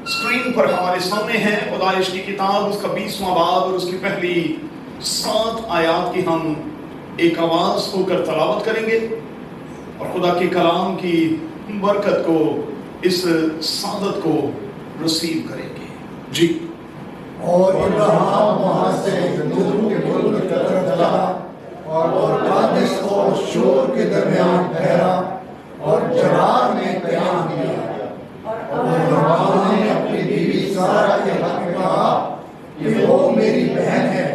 Screen پر ہمارے سامنے ہے پیدائش کی کتاب، اس کا 20واں باب اور اس کی پہلی 7 آیات کی ہم ایک آواز ہو کر تلاوت کریں گے اور خدا کے کلام کی برکت کو، اس سعادت کو رسیو کریں گے۔ جی۔ اور ابراہیم وہاں سے دور کے ملک کی طرف چلا اور قادش اور شور کے درمیان ٹھہرا اور جرار میں قیام کیا۔ اور ابراہیم نے اپنی بیوی سارہ کے حق میں کہا کہ وہ میری بہن ہے،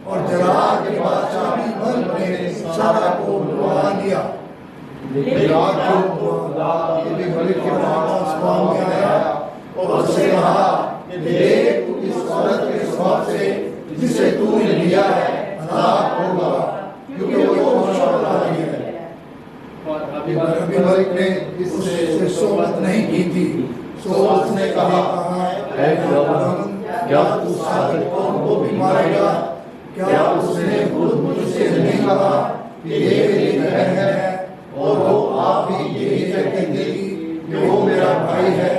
اور جرار کے بادشاہ ملک نے سارہ کو بلوا دیا۔ رات کو ملک کے پاس میں آیا اور اس سے کہا کہ دیکھ، تو اس عورت کے سبب سے جسے تو نے لیا ہے ہلاک ہوگا، کیونکہ وہ شوہر ہے۔ ابھی ملک نے اس سے صحبت نہیں کی تھی، سو اس نے کہا اے خداوند، کیا تو ساری قوم کو بھی مارے گا؟ کیا اس نے خود مجھ سے نہیں کہا کہ یہ میری بہن ہے؟ اور وہ آپ بھی یہی کہتے تھے کہ وہ میرا بھائی ہے۔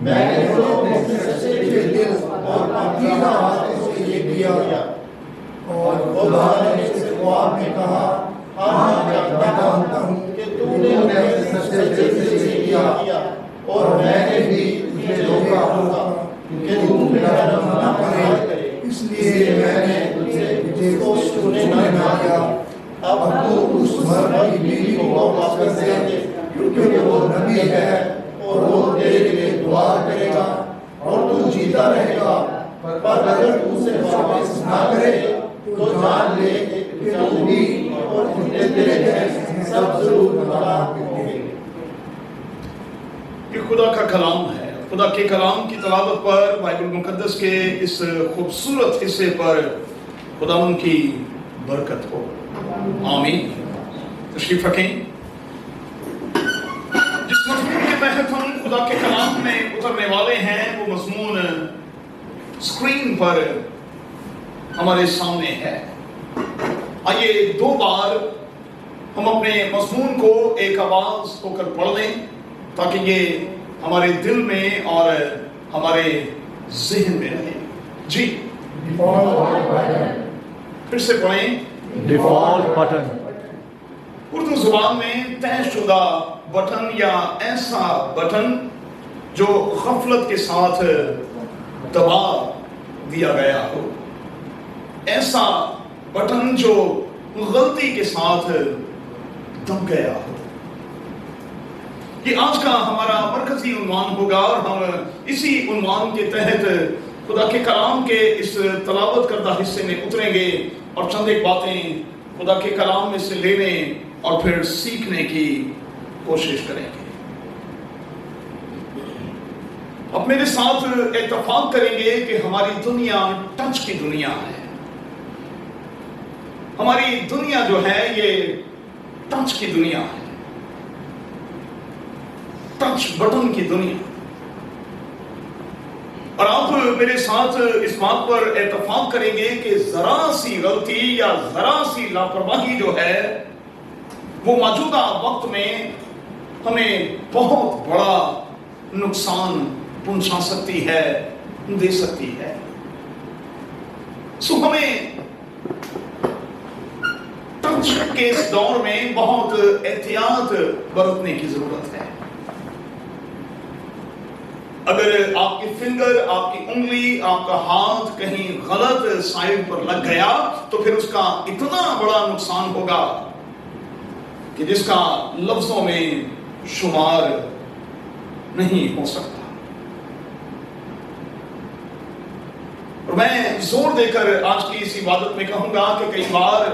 میں نے اپنے سچے دل اور پاکیزہ ہاتھوں سے یہ کیا۔ اور خدا نے اس خواب میں کہا، ہاں میں جانتا ہوں کہ تو نے اپنے سچے دل سے یہ کیا، اور میں نے بھی تجھے روکا ہوگا کہ تو میرا غم نہ کرے، اس لیے میں نے تجھے چھوڑنے نہ دیا۔ اب تو اس مرد کی بیوی کو واپس کر دے، کیونکہ وہ نبی ہے اور وہ تیرے لیے دعا کرے گا اور تو جیتا رہے گا۔ پر اگر تو اسے واپس نہ کرے تو جان لے کہ تو بھی اور تیرے جیسے سب ضرور ہلاک ہوں گے۔ یہ خدا کا کلام ہے۔ خدا کے کلام کی تلاوت پر، بائبل مقدس کے اس خوبصورت حصے پر خداوند کی برکت ہو۔ آمین۔ تشریف رکھیں۔ جس مضمون کے تحت ہم خدا کے کلام میں اترنے والے ہیں وہ مضمون اسکرین پر ہمارے سامنے ہے۔ آئیے 2 بار ہم اپنے مضمون کو ایک آواز ہو کر پڑھ لیں تاکہ یہ ہمارے دل میں اور ہمارے ذہن میں رہے۔ جی، پھر سے پڑھیں۔ Default button. اردو زبان میں طے شدہ بٹن یا ایسا بٹن جو غفلت کے ساتھ دبا دیا گیا ہو، ایسا بٹن جو غلطی کے ساتھ دب گیا ہو۔ یہ آج کا ہمارا مرکزی عنوان ہوگا اور ہم اسی عنوان کے تحت خدا کے کلام کے اس تلاوت کردہ حصے میں اتریں گے اور چند ایک باتیں خدا کے کلام میں سے لینے اور پھر سیکھنے کی کوشش کریں گے۔ اب میرے ساتھ اتفاق کریں گے کہ ہماری دنیا ٹچ کی دنیا ہے۔ ہماری دنیا جو ہے یہ ٹچ کی دنیا ہے، ٹچ بٹن کی دنیا۔ اور آپ میرے ساتھ اس بات پر اتفاق کریں گے کہ ذرا سی غلطی یا ذرا سی لاپرواہی جو ہے وہ موجودہ وقت میں ہمیں بہت بڑا نقصان پہنچا سکتی ہے، دے سکتی ہے۔ سو ہمیں ٹچ کے اس دور میں بہت احتیاط برتنے کی ضرورت ہے۔ اگر آپ کی فنگر، آپ کی انگلی، آپ کا ہاتھ کہیں غلط سائڈ پر لگ گیا تو پھر اس کا اتنا بڑا نقصان ہوگا کہ جس کا لفظوں میں شمار نہیں ہو سکتا۔ اور میں زور دے کر آج کی اس عبادت میں کہوں گا کہ کئی بار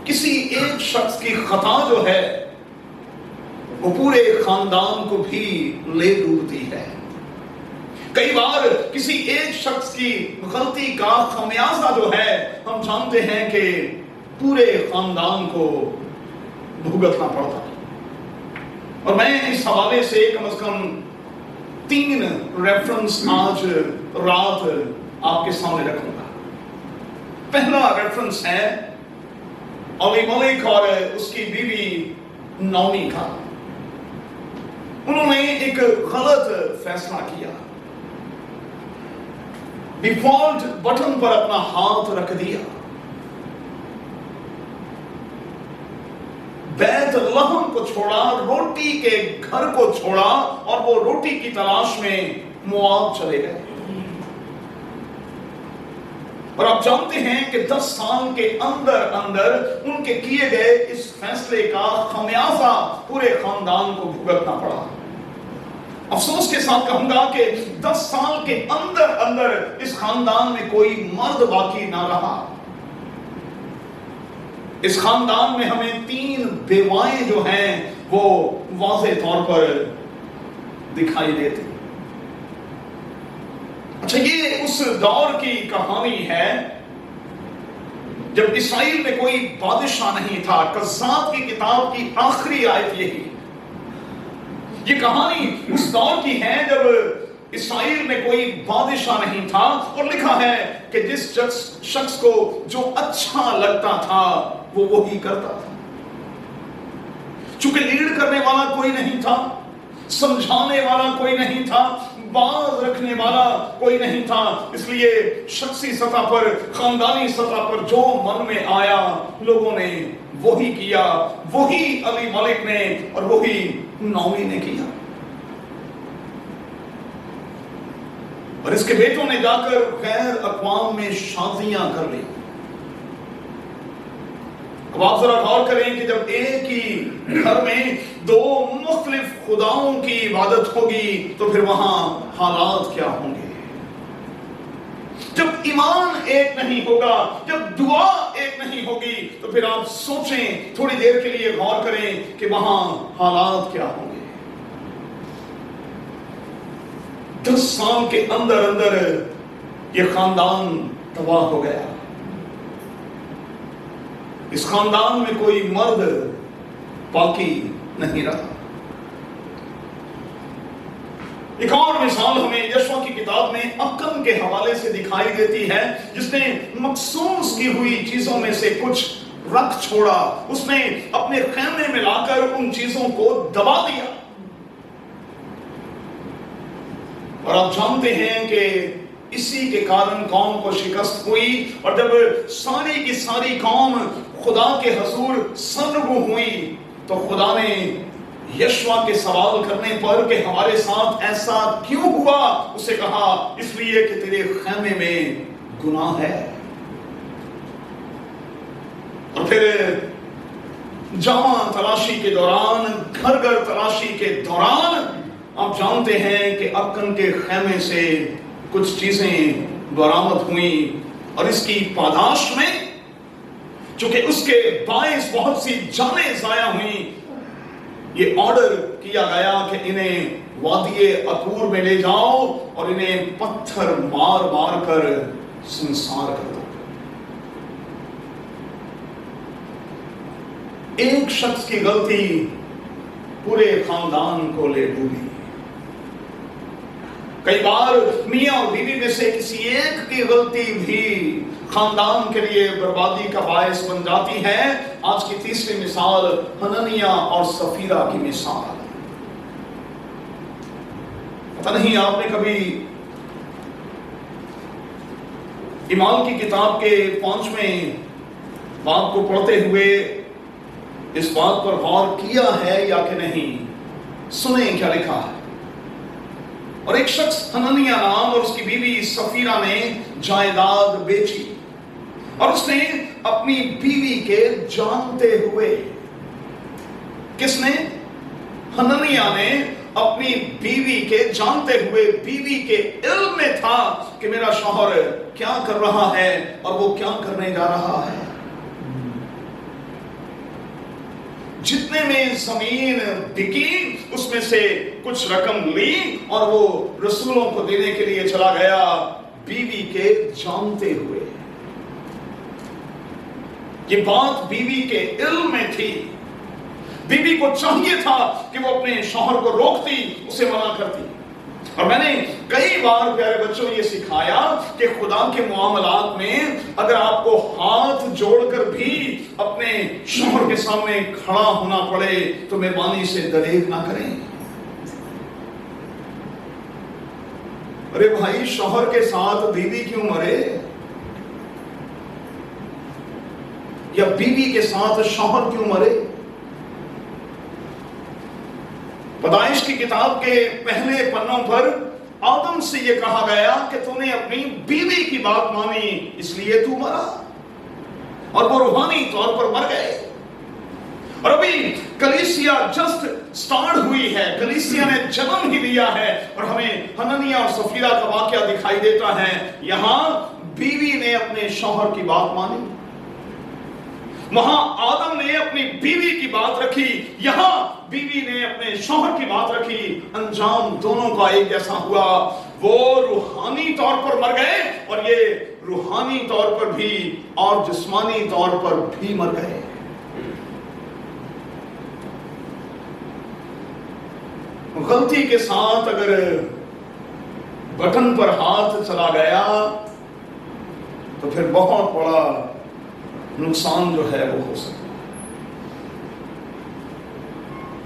کسی ایک شخص کی خطا جو ہے وہ پورے خاندان کو بھی لے ڈوبتی ہے۔ کئی بار کسی ایک شخص کی غلطی کا خمیازہ جو ہے ہم جانتے ہیں کہ پورے خاندان کو بھگتنا پڑتا ہے۔ اور میں اس حوالے سے کم از کم 3 ریفرنس آج رات آپ کے سامنے رکھوں گا۔ پہلا ریفرنس ہے علی ملک اور اس کی بیوی نعومی کا۔ उन्होंने एक गलत फैसला किया, डिफॉल्ट बटन पर अपना हाथ रख दिया, बैत लहम को छोड़ा, रोटी के घर को छोड़ा और वो रोटी की तलाश में मोआब चले गए। और आप जानते हैं कि 10 साल के अंदर अंदर उनके किए गए इस फैसले का खमियाजा पूरे खानदान को भुगतना पड़ा। अफसोस के साथ कहूंगा कि 10 साल के अंदर अंदर इस खानदान में कोई मर्द बाकी ना रहा। इस खानदान में हमें 3 बेवाएं जो हैं वो वाज़े तौर पर दिखाई देती। अच्छा, ये उस दौर की कहानी है जब इसराइल में कोई बादशाह नहीं था। कज़्ज़ाब की किताब की आखिरी आयत यही, ये कहानी उस दौर की है जब इसराइल में कोई बादशाह नहीं था और लिखा है कि जिस शख्स को जो अच्छा लगता था वो वही करता था। चूंकि लीड करने वाला कोई नहीं था, समझाने वाला कोई नहीं था, बाज रखने वाला कोई नहीं था, इसलिए शख्सी सतह पर, खानदानी सतह पर जो मन में आया लोगों ने वही किया। वही अली मलिक ने और वही नौमी ने किया। और इसके बेटों ने जाकर गैर अक़वाम में शादियां कर ली। अब आप जरा गौर करें कि जब एक ही घर में 2 मुख्तलिफ खुदाओं की इबादत होगी तो फिर वहां हालात क्या होंगे। जब ईमान एक नहीं होगा, जब दुआ एक नहीं होगी, तो फिर आप सोचें, थोड़ी देर के लिए गौर करें कि वहां हालात क्या होंगे। 10 साल के अंदर अंदर यह खानदान तबाह हो गया। इस खानदान में कोई मर्द बाकी नहीं रहा। एक और मिसाल हमें यशवा की किताब में अक्कन के हवाले से दिखाई देती है, जिसने मखसूस की हुई चीजों में से कुछ रख छोड़ा। उसने अपने खेमे में लाकर उन चीजों को दबा दिया। और आप जानते हैं कि इसी के कारण कौम को शिकस्त हुई। और जब सारी की सारी कौम खुदा के हजूर सरगु हुई तो खुदा ने यशवा के सवाल करने पर कि हमारे साथ ऐसा क्यों हुआ, उसे कहा इसलिए कि तेरे खेमे में गुनाह है। और फिर जामा तलाशी के दौरान, घर घर तलाशी के दौरान आप जानते हैं कि अक्कन के खेमे से कुछ चीजें बरामद हुई। और इसकी पादाश में चूंकि उसके बायस बहुत सी जानें जाया हुई, ये ऑर्डर किया गया कि इन्हें वादिये अकूर में ले जाओ और इन्हें पत्थर मार मार कर संसार कर दो। एक शख्स की गलती पूरे खानदान को ले डूबी। कई बार मियां और बीवी में से किसी एक की गलती भी खानदान के लिए बर्बादी का बायस बन जाती है। आज की तीसरी मिसाल हननिया और सफीरा की मिसाल। पता नहीं आपने कभी ईमान की किताब के 5वें बाब को पढ़ते हुए इस बात पर गौर किया है या कि नहीं। सुने क्या लिखा है। और एक शख्स हननिया नाम और उसकी बीवी सफीरा ने जायदाद बेची और उसने अपनी बीवी के जानते हुए, किसने? हननिया ने अपनी बीवी के जानते हुए, बीवी के इल्म में था कि मेरा शौहर क्या कर रहा है और वो क्या करने जा रहा है। जितने में जमीन बिकी उसमें से कुछ रकम ली और वो रसूलों को देने के लिए चला गया, बीवी के जानते हुए। ये बात बीवी के इल्म में थी। बीवी को चाहिए था कि वो अपने शौहर को रोकती, उसे मना करती। और मैंने कई बार प्यारे बच्चों ये सिखाया कि खुदा के मुआमलात में अगर आपको हाथ जोड़कर भी अपने शौहर के सामने खड़ा होना पड़े तो मेहरबानी से दरेक ना करें। अरे भाई, शौहर के साथ बीवी क्यों मरे, या बीवी के साथ शौहर क्यों मरे? पैदाइश की किताब के पहले पन्नों पर आदम से यह कहा गया कि तूने अपनी बीवी की बात मानी इसलिए तू मरा, और वो रूहानी तौर पर मर गए। और अभी कलीसिया जस्ट स्टार्ट हुई है, कलीसिया ने जन्म ही लिया है, और हमें हननिया और सफीरा का वाकया दिखाई देता है। यहां बीवी ने अपने शौहर की बात मानी, वहां आदम ने अपनी बीवी की बात रखी, यहां बीवी ने अपने शौहर की बात रखी। अंजाम दोनों का एक जैसा हुआ, वो रूहानी तौर पर मर गए और ये रूहानी तौर पर भी और जिस्मानी तौर पर भी मर गए। गलती के साथ अगर बटन पर हाथ चला गया तो फिर बहुत बड़ा नुकसान जो है वो हो सकता है।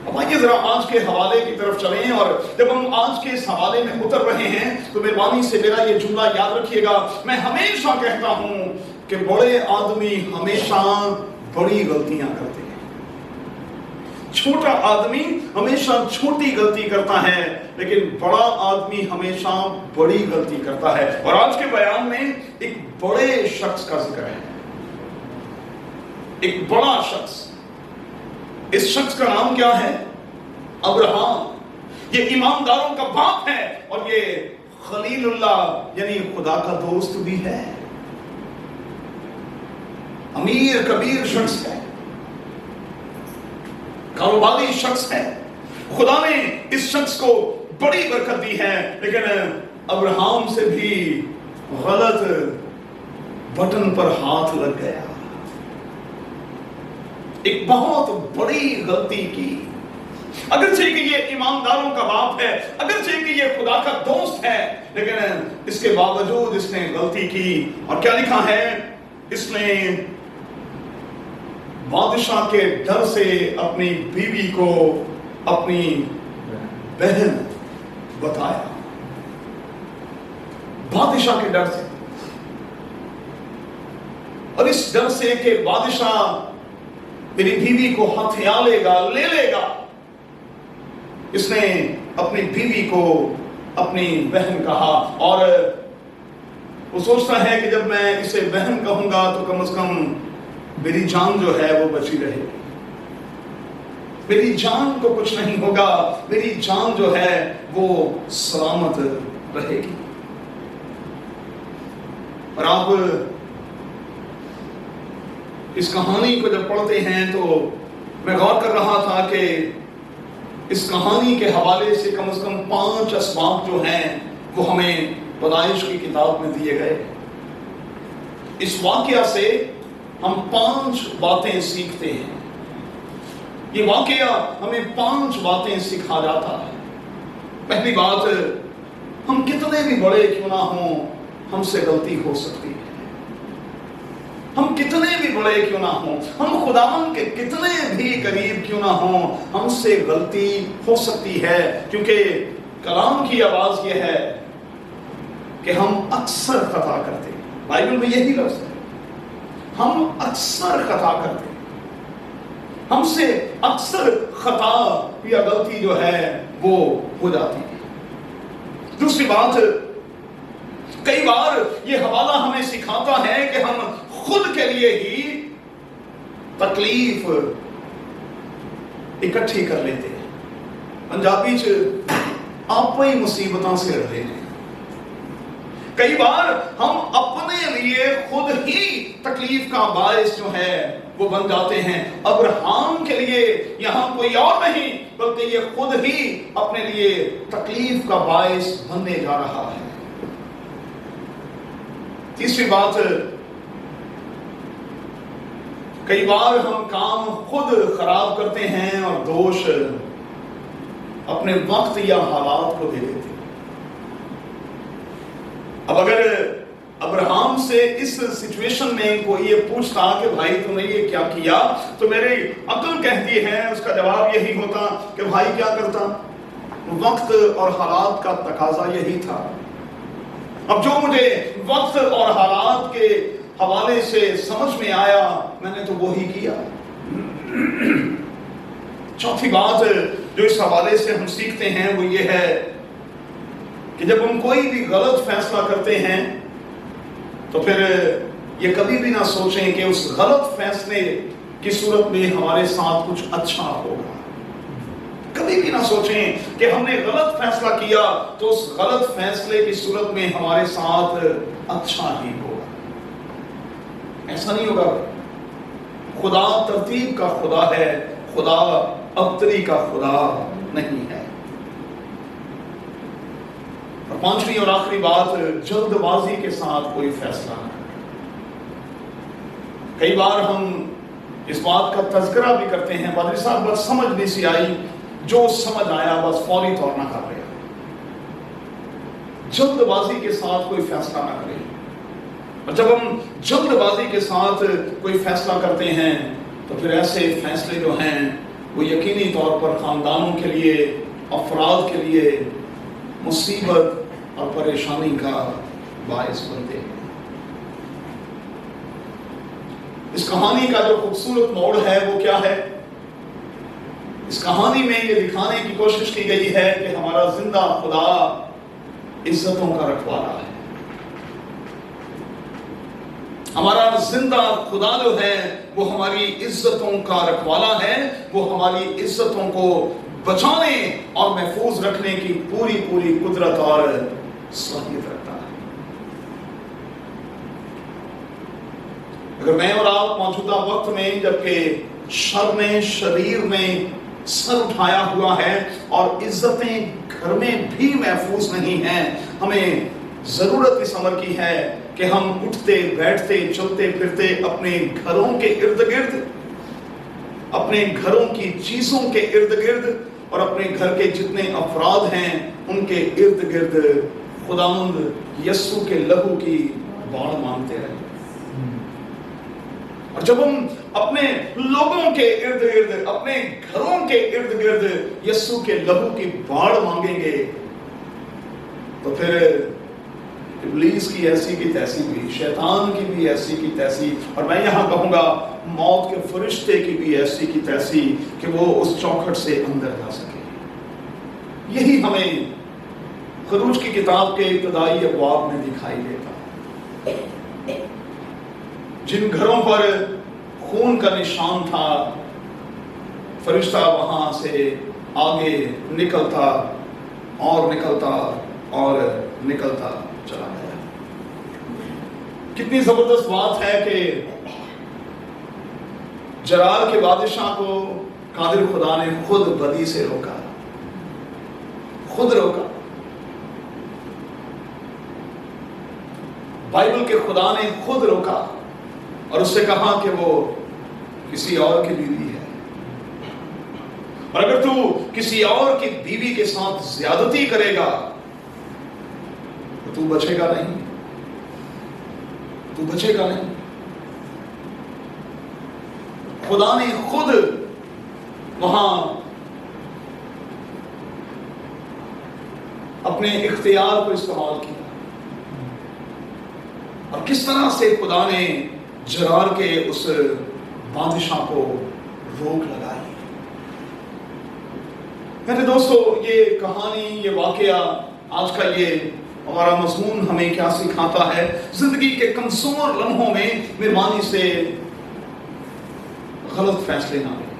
अब आइए जरा आज के हवाले की तरफ चलें, और जब हम आज के इस हवाले में उतर रहे हैं तो मेहरबानी से मेरा ये जुमला याद रखिएगा। मैं हमेशा कहता हूं कि बड़े आदमी हमेशा बड़ी गलतियां करते हैं, छोटा आदमी हमेशा छोटी गलती करता है, लेकिन बड़ा आदमी हमेशा बड़ी गलती करता है। और आज के बयान में एक बड़े शख्स का जिक्र है, एक बड़ा शख्स। इस शख्स का नाम क्या है? अब्राहम। ये ईमानदारों का बाप है और ये खलीलुल्लाह यानी खुदा का दोस्त भी है, अमीर कबीर शख्स है, कारोबारी शख्स है। खुदा ने इस शख्स को बड़ी बरकत दी है, लेकिन अब्राहम से भी गलत बटन पर हाथ लग गया, एक बहुत बड़ी गलती की। अगरचे कि ये ईमानदारों का बाप है, अगरचे कि ये खुदा का दोस्त है, लेकिन इसके बावजूद इसने गलती की। और क्या लिखा है? इसने बादशाह के डर से अपनी बीवी को अपनी बहन बताया, बादशाह के डर से। और इस डर से कि बादशाह मेरी बीवी को हथिया लेगा, ले लेगा, इसने अपनी बीवी को अपनी बहन कहा। और वो सोचता है कि जब मैं इसे बहन कहूंगा तो कम से कम मेरी जान जो है वो बची रहेगी, मेरी जान को कुछ नहीं होगा, मेरी जान जो है वो सलामत रहेगी। और आप इस कहानी को जब पढ़ते हैं तो मैं गौर कर रहा था कि इस कहानी के हवाले से कम 5 असबाब जो हैं वो हमें पैदाइश की किताब में दिए गए। इस वाकया से हम 5 बातें सीखते हैं। ये वाकया हमें 5 बातें सिखा जाता है। पहली बात, हम कितने भी बड़े क्यों ना हों, हमसे गलती हो सकती है। हम कितने भी बड़े क्यों ना हों, हम खुदावन के कितने भी करीब क्यों ना हों, हमसे गलती हो सकती है। क्योंकि कलाम की आवाज यह है कि हम अक्सर खता करते हैं। बाइबल में यही लफ्ज है, हम अक्सर खता करते हैं, हमसे अक्सर खता या गलती जो है वो हो जाती है। दूसरी बात, कई बार ये हवाला हमें सिखाता है कि हम खुद के लिए ही तकलीफ इकट्ठी कर लेते हैं। पंजाबी च आप ही मुसीबतां से रहे हैं। कई बार हम अपने लिए खुद ही तकलीफ का बायस जो है वो बन जाते हैं। अब्राहम के लिए यहां कोई और नहीं बल्कि ये खुद ही अपने लिए तकलीफ का बायस बनने जा रहा है। तीसरी बात, कई बार हम काम खुद खराब करते हैं और दोष अपने वक्त या हालात को दे देते हैं। अब अगर अब्राहम से इस सिचुएशन में कोई ये पूछता कि भाई तूने ये क्या किया, तो मेरी अक्ल कहती है उसका जवाब यही होता कि भाई क्या करता, वक्त और हालात का तकाजा यही था। اب جو مجھے وقت اور حالات کے حوالے سے سمجھ میں آیا میں نے تو وہی کیا۔ چوتھی بات جو اس حوالے سے ہم سیکھتے ہیں وہ یہ ہے کہ جب ہم کوئی بھی غلط فیصلہ کرتے ہیں تو پھر یہ کبھی بھی نہ سوچیں کہ اس غلط فیصلے کی صورت میں ہمارے ساتھ کچھ اچھا ہوگا۔ کبھی بھی نہ سوچیں کہ ہم نے غلط فیصلہ کیا تو اس غلط فیصلے کی صورت میں ہمارے ساتھ اچھا ہی ہوگا۔ ایسا نہیں ہوگا۔ خدا ترتیب کا خدا ہے، خدا ابتری کا خدا نہیں ہے۔ اور پانچویں اور آخری بات، جلد بازی کے ساتھ کوئی فیصلہ نہ کریں۔ کئی بار ہم اس بات کا تذکرہ بھی کرتے ہیں، پادری صاحب بس سمجھ نہیں سی آئی، جو سمجھ آیا بس فوری طور نہ کر لیا۔ جلد بازی کے ساتھ کوئی فیصلہ نہ کریں۔ اور جب ہم جلد بازی کے ساتھ کوئی فیصلہ کرتے ہیں تو پھر ایسے فیصلے جو ہیں وہ یقینی طور پر خاندانوں کے لیے، افراد کے لیے مصیبت اور پریشانی کا باعث بنتے ہیں۔ اس کہانی کا جو خوبصورت موڑ ہے وہ کیا ہے؟ اس کہانی میں یہ دکھانے کی کوشش کی گئی ہے کہ ہمارا زندہ خدا عزتوں کا رکھوالا ہے۔ ہمارا زندہ خدا جو ہے وہ ہماری عزتوں کا رکھوالا ہے، وہ ہماری عزتوں کو بچانے اور محفوظ رکھنے کی پوری قدرت اور صلاحیت رکھتا ہے۔ اگر میں اور آپ موجودہ وقت میں جبکہ شر نے، شریر نے سر اٹھایا ہوا ہے اور عزتیں گھر میں بھی محفوظ نہیں ہیں، ہمیں ضرورت اس امر کی ہے کہ ہم اٹھتے بیٹھتے چلتے پھرتے اپنے گھروں کے ارد گرد، اپنے گھروں کی چیزوں کے ارد گرد اور اپنے گھر کے جتنے افراد ہیں ان کے ارد گرد خداوند یسوع کے لہو کی باڑ مانگتے رہیں۔ اور جب ہم اپنے لوگوں کے ارد گرد، اپنے گھروں کے ارد گرد یسوع کے لہو کی باڑ مانگیں گے تو پھر ابلیس کی ایسی کی تیسی بھی، شیطان کی بھی ایسی کی تیسی، اور میں یہاں کہوں گا موت کے فرشتے کی بھی ایسی کی تیسی کہ وہ اس چوکھٹ سے اندر جا سکے۔ یہی ہمیں خروج کی کتاب کے ابتدائی ابواب میں دکھائی دیتا۔ جن گھروں پر خون کا نشان تھا، فرشتہ وہاں سے آگے نکلتا اور نکلتا اور نکلتا چلا گیا۔ کتنی زبردست بات ہے کہ جرار کے بادشاہ کو قادر خدا نے خود بدی سے روکا، خود روکا۔ بائبل کے خدا نے خود روکا اور اس سے کہا کہ وہ کسی اور کی بیوی ہے، اور اگر تو کسی اور کی بیوی کے ساتھ زیادتی کرے گا تو بچے گا نہیں، تو بچے گا نہیں۔ خدا نے خود وہاں اپنے اختیار کو استعمال کیا، اور کس طرح سے خدا نے جرار کے اس بادشاہ کو روک لگائی۔ میرے دوستو، یہ کہانی، یہ واقعہ، آج کا یہ ہمارا مضمون ہمیں کیا سکھاتا ہے؟ زندگی کے کمزور لمحوں میں مہربانی سے غلط فیصلے نہ لیں۔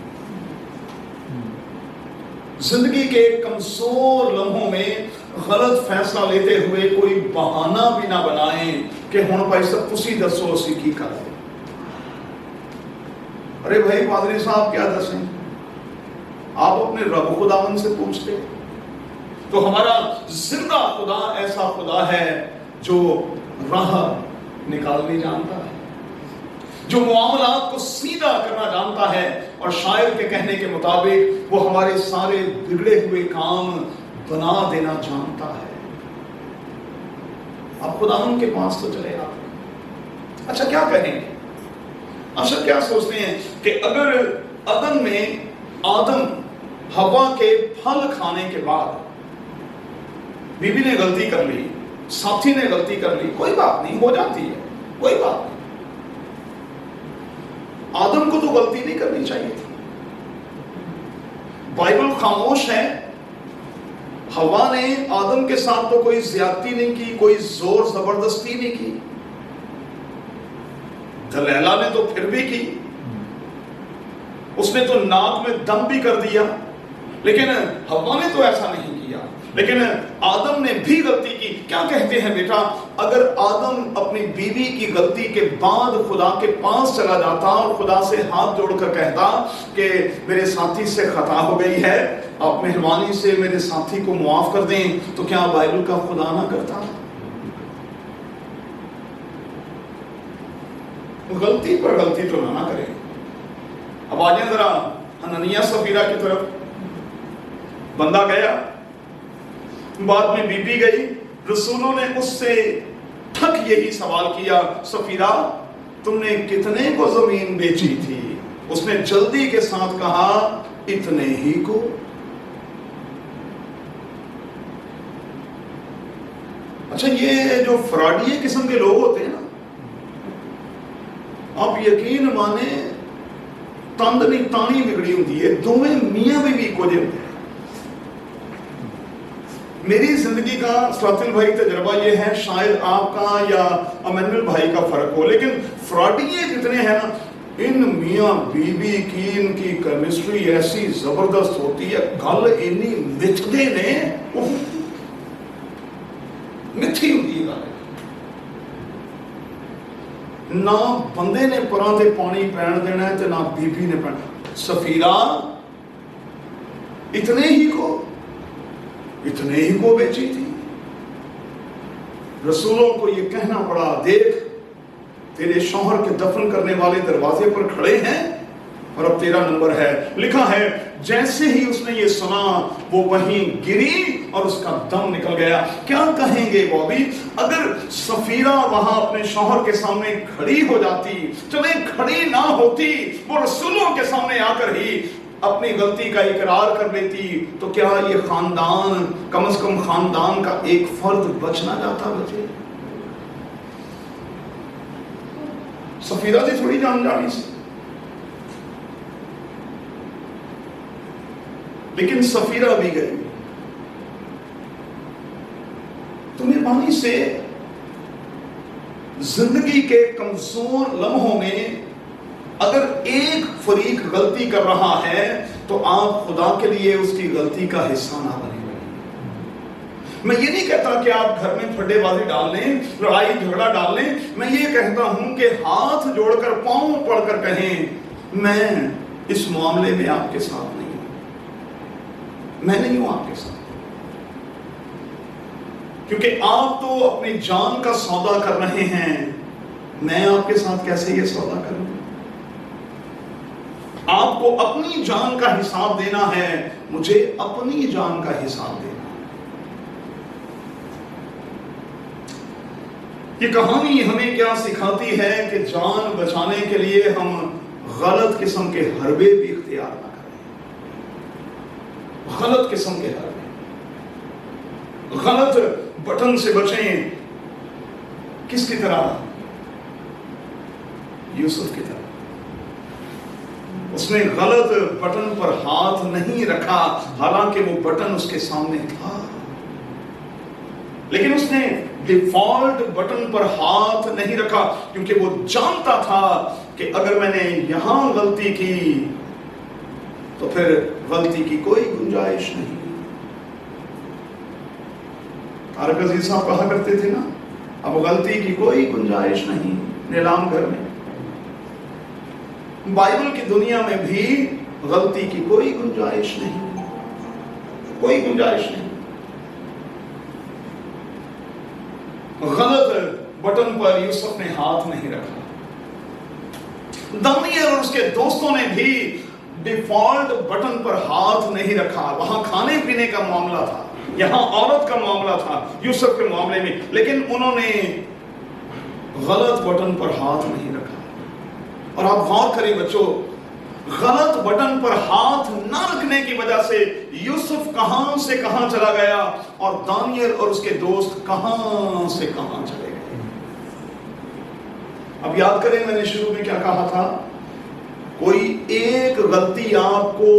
زندگی کے کمزور لمحوں میں غلط فیصلہ لیتے ہوئے کوئی بہانہ بھی نہ بنائیں کہ ہن بھائی سب تسی دسو اسی کی کر دیں۔ ارے بھائی پادری صاحب کیا دسیں؟ آپ اپنے رب خداوند سے پوچھتے۔ تو ہمارا زندہ خدا ایسا خدا ہے جو راہ نکالنی جانتا ہے، جو معاملات کو سیدھا کرنا جانتا ہے، اور شاعر کے کہنے کے مطابق وہ ہمارے سارے بگڑے ہوئے کام بنا دینا جانتا ہے۔ آپ خداوند کے پاس تو چلے آتے۔ اچھا کیا کہیں گے؟ اچھا کیا سوچتے ہیں کہ اگر عدن میں آدم ہوا کے پھل کھانے کے بعد بیوی نے غلطی کر لی साथी ने गलती कर ली, कोई बात नहीं, हो जाती है, कोई बात नहीं। आदम को तो गलती नहीं करनी चाहिए थी। बाइबल खामोश है। हवा ने आदम के साथ तो कोई ज्यादती नहीं की, कोई जोर जबरदस्ती नहीं की। दलैला ने तो फिर भी की, उसने तो नाक में दम भी कर दिया, लेकिन हवा ने तो ऐसा नहीं किया। लेकिन आदम ने भी गलती की। क्या कहते हैं बेटा, अगर आदम अपनी बीवी की गलती के बाद खुदा के पास चला जाता और खुदा से हाथ जोड़कर कहता कि मेरे साथी से खता हो गई है, आप मेहरबानी से मेरे साथी को मुआफ कर दें, तो क्या बाइबल का खुदा ना करता? गलती पर गलती तो ना करें। अब आ जाए जरा हननिया सफीरा की तरफ। बंदा गया, बाद में बीबी गई, रसूलों ने उससे ठक यही सवाल किया, सफीरा तुमने कितने को जमीन बेची थी? उसने जल्दी के साथ कहा, इतने ही को। अच्छा, ये जो फ्रॉडिये किस्म के लोग होते हैं ना, आप यकीन माने तंद नहीं तानी बिगड़ी होती है, दोवें मियां बीवी को जे होते हैं। मेरी जिंदगी का स्वातिल भाई तजर्बा ये है, शायद आपका या अमनुल भाई का फर्क हो, लेकिन फ्रॉडिये जितने हैं ना, इन मियां बीवी की इनकी केमिस्ट्री ऐसी जबरदस्त होती है, गल इन्नी मिथदे ने, मिथी होती है गल। ना बंदे ने परां ते पानी पैण देना है, ते ना बीबी ने पैण। सफीरा इतने ही को बेची थी। रसूलों को ये कहना पड़ा, देख तेरे शौहर के दफन करने वाले दरवाजे पर खड़े हैं और अब तेरा नंबर है। लिखा है जैसे ही उसने ये सुना वो वहीं गिरी और उसका दम निकल गया। क्या कहेंगे बॉबी, अगर सफीरा वहां अपने शौहर के सामने खड़ी हो जाती, चले खड़ी ना होती, वो रसूलों के सामने आकर ही अपनी गलती का इकरार कर लेती, तो क्या ये खानदान, कम से कम खानदान का एक फर्द बच ना जाता? बचे सफीरा से थोड़ी जान जानी से, लेकिन सफीरा भी गई। तो मेहरबानी से जिंदगी के कमजोर लम्हों में अगर एक फरीक गलती कर रहा है, तो आप खुदा के लिए उसकी गलती का हिस्सा ना बने। मैं ये नहीं कहता कि आप घर में फड्डेबाजी डाल लें, लड़ाई झगड़ा डाल लें। मैं ये कहता हूं कि हाथ जोड़कर पांव पड़कर कहें, मैं इस मामले में आपके साथ नहीं हूं, मैं नहीं हूं आपके साथ, क्योंकि आप तो अपनी जान का सौदा कर रहे हैं। मैं आपके साथ कैसे ये सौदा करूं? आपको अपनी जान का हिसाब देना है, मुझे अपनी जान का हिसाब देना। ये कहानी हमें क्या सिखाती है कि जान बचाने के लिए हम गलत किस्म के हरबे भी इख्तियार ना करें। गलत किस्म के हरबे, गलत बटन से बचें। किसकी तरह? यूसुफ की तरह। उसने गलत बटन पर हाथ नहीं रखा, हालांकि वो बटन उसके सामने था, लेकिन उसने डिफॉल्ट बटन पर हाथ नहीं रखा, क्योंकि वो जानता था कि अगर मैंने यहां गलती की तो फिर गलती की कोई गुंजाइश नहीं। तारक अजीज साहब कहा करते थे ना, अब गलती की कोई गुंजाइश नहीं नीलाम घर में। बाइबल की दुनिया में भी गलती की कोई गुंजाइश नहीं, कोई गुंजाइश नहीं। गलत बटन पर यूसुफ ने हाथ नहीं रखा। दानियल और उसके दोस्तों ने भी डिफॉल्ट बटन पर हाथ नहीं रखा। वहां खाने पीने का मामला था, यहां औरत का मामला था यूसुफ के मामले में, लेकिन उन्होंने गलत बटन पर हाथ नहीं रखा। और आप गौर करें बच्चों, गलत बटन पर हाथ न रखने की वजह से यूसुफ कहां से कहां चला गया और दानियल और उसके दोस्त कहां से कहां चले गए। अब याद करें मैंने शुरू में क्या कहा था, कोई एक गलती आपको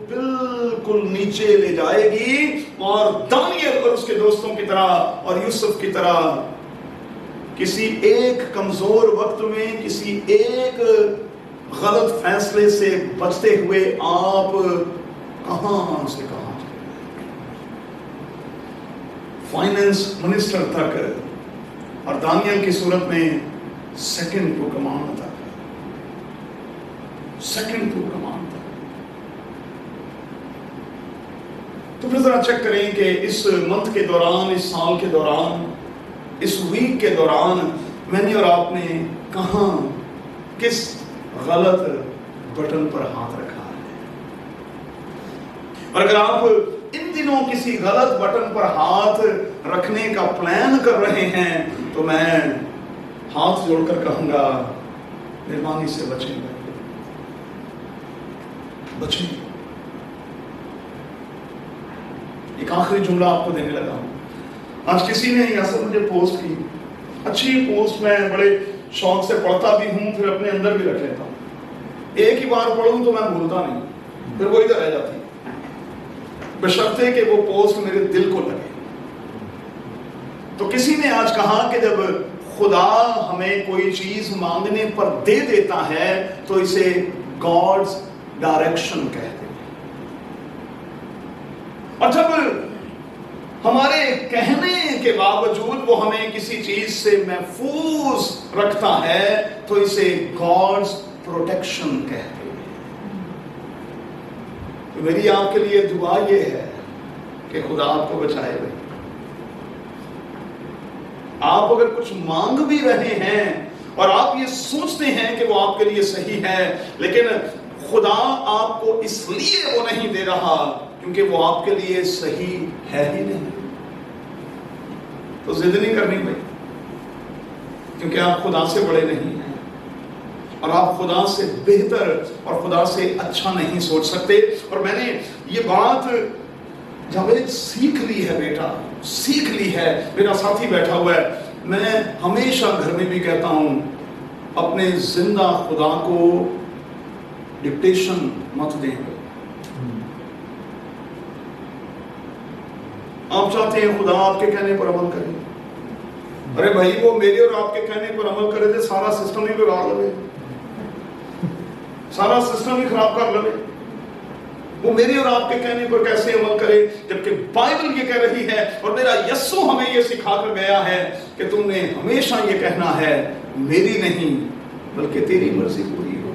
बिल्कुल नीचे ले जाएगी और दानियल और उसके दोस्तों की तरह और यूसुफ की तरह किसी एक कमजोर वक्त में किसी एक गलत फैसले से बचते हुए आप कहां से कहां चले, फाइनेंस मिनिस्टर तक और दानियल की सूरत में सेकंड टू कमांड तक, सेकंड टू कमांड तक। तो फिर जरा चेक करें कि इस मंथ के दौरान, इस साल के दौरान, इस वीक के दौरान मैंने और आपने कहां किस गलत बटन पर हाथ रखा है। और अगर आप इन दिनों किसी गलत बटन पर हाथ रखने का प्लान कर रहे हैं तो मैं हाथ जोड़कर कहूंगा, मेहरबानी से बचें, बचें। एक आखिरी जुमला आपको देने लगा हूं। आज किसी ने ऐसा मुझे पोस्ट की, अच्छी पोस्ट, मैं बड़े शौक से पढ़ता भी हूं, फिर अपने अंदर भी रख लेता हूं। एक ही बार पढ़ूं तो मैं भूलता नहीं, फिर वो इधर रह जाती, बशर्ते कि वो पोस्ट मेरे दिल को लगे। तो किसी ने आज कहा कि जब खुदा हमें कोई चीज मांगने पर दे देता है तो इसे गॉड्स डायरेक्शन कहते हैं, और जब हमारे कहने के बावजूद वो हमें किसी चीज से महफूज रखता है तो इसे गॉड्स प्रोटेक्शन कहते हैं। तो मेरी आपके लिए दुआ ये है कि खुदा आपको बचाए। आप अगर कुछ मांग भी रहे हैं और आप ये सोचते हैं कि वो आपके लिए सही है, लेकिन खुदा आपको इसलिए वो नहीं दे रहा क्योंकि वो आपके लिए सही है ही नहीं, तो जिद नहीं करनी भाई, क्योंकि आप खुदा से बड़े नहीं हैं और आप खुदा से बेहतर और खुदा से अच्छा नहीं सोच सकते। और मैंने ये बात जावेद सीख ली है बेटा, सीख ली है। मेरा साथी बैठा हुआ है, मैं हमेशा घर में भी कहता हूं, अपने जिंदा खुदा को डिक्टेशन मत दें। आप चाहते हैं खुदा आपके कहने पर अमल करे, अरे भाई वो मेरे और आपके कहने पर अमल करे तो सारा सिस्टम ही बिगाड़ लगे, सारा सिस्टम ही खराब कर लगे। वो मेरे और आपके कहने पर कैसे अमल करे, जबकि बाइबल ये कह रही है और मेरा यस्सु हमें ये सिखा कर गया है कि तुमने हमेशा ये कहना है, मेरी नहीं बल्कि तेरी मर्जी पूरी हो।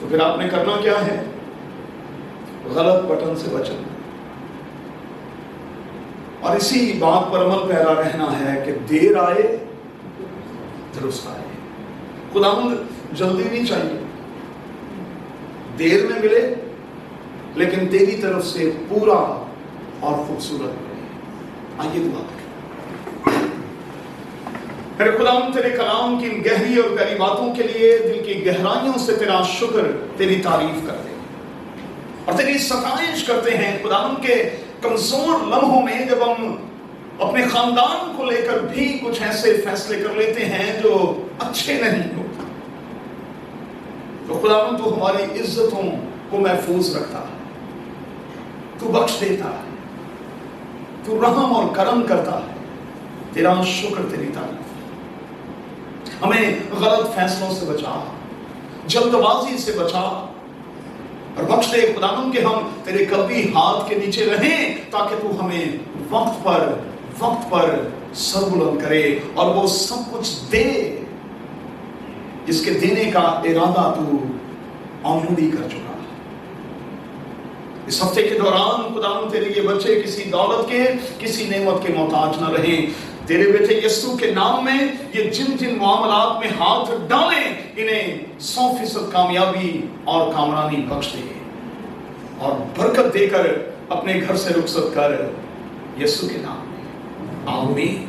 तो फिर आपने करना क्या है, गलत बटन से बचना और इसी बात पर अमल पैरा रहना है कि देर आए दुरुस्त आए। खुदावंद जल्दी नहीं चाहिए, देर में मिले लेकिन तेरी तरफ से पूरा और खूबसूरत मिले। आइए दुआ करें। मेरे खुदावंद तेरे कलाम की गहरी और गहरी बातों के लिए दिल की गहराइयों से तेरा शुक्र, तेरी तारीफ करते हैं और तेरी सताइश करते हैं। खुदावंद के कमजोर लम्हों में जब हम अपने खानदान को लेकर भी कुछ ऐसे फैसले कर लेते हैं जो अच्छे नहीं होते, तो खुदावंद तू हमारी इज्जतों को महफूज रखता है, तू बख्श देता है, तू रहम और करम करता है। तेरा शुक्र, तेरी तारीफ। हमें गलत फैसलों से बचा, जल्दबाजी से बचा और बख्श दे खुदावंद के हम तेरे कल्बी हाथ के नीचे रहें, ताकि तू हमें वक्त पर सर बुलंद करे और वो सब कुछ दे जिसके देने का इरादा तू ऑलरेडी कर चुका है। इस हफ्ते के दौरान खुदावंद तेरे ये बच्चे किसी दौलत के, किसी नेमत के मोहताज न रहे। तेरे बेटे यीशु के नाम में ये जिन जिन मामलात में हाथ डालें, इन्हें 100% कामयाबी और कामरानी बख्श दे और बरकत देकर अपने घर से रुखसत कर, यीशु के नाम में आमीन।